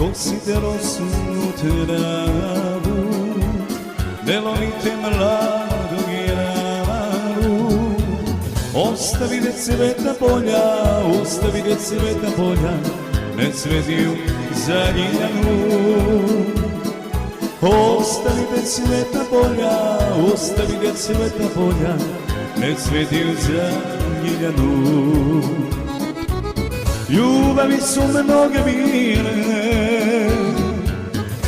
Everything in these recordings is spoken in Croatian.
kosite rosnu travu, ne lomite mladog jararu. Ostavite cveta polja, ostavite cveta polja, ne cveziju za ljiljanu. Ostavite cveta polja, ostavite cveta polja, ne cvetiju za ljiljanu. Ljubavi su mnoge bile,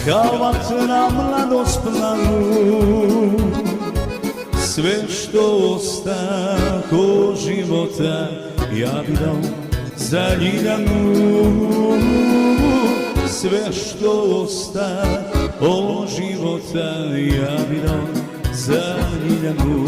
kao vatra mladost planu. Sve što ostako života, ja bi dao za ljiljanu. Sve što ostako života, ja bi dao za ljiljanu.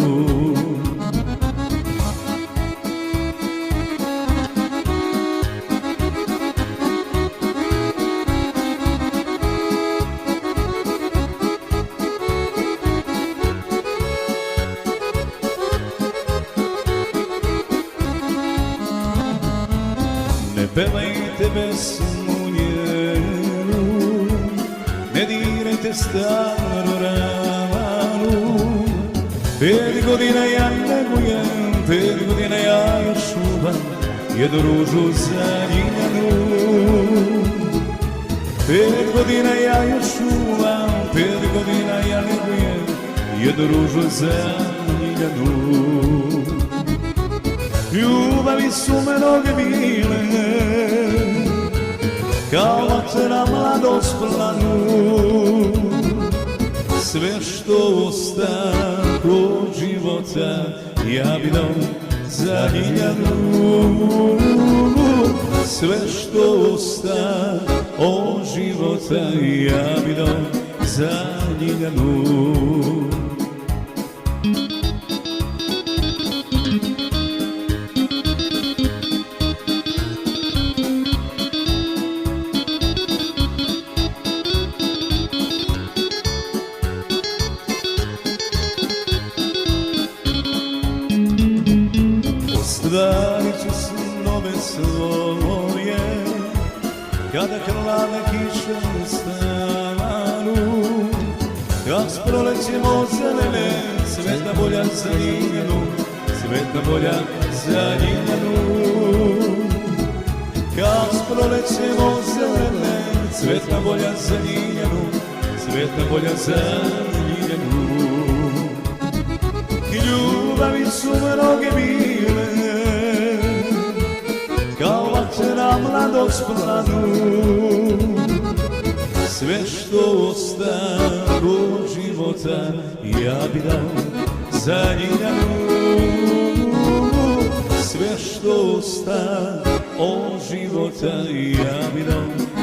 Ne pevajte pesmu njenu, ne dirajte staru ranu. 5 godina ja negujem, 5 godina ja još čuvam jednu ružu za ljiljanu. 5 godina ja još čuvam, 5 godina ja negujem jednu ružu za ljiljanu. Ljubavi su mnoge bile, kao vatra mladost planu. Sve što ostako života, ja bi dao za ljiljanu. Sve što ostako života, ja bi dao za ljiljanu. Ostvarit ću snove svoje, kada krvave kiše stanu. Kad s prolećemo zelene, cvetna bolja za ljiljanu, cvetna bolja za ljiljanu. Kad s prolećemo zelene, cvetna bolja za ljiljanu, cvetna bolja za ljiljanu. Ljubavi su mnoge bile, kao vatra mladost planu. Sve što ostako života, ja bi dao za ljiljanu. Sve što ostako života, ja bi dao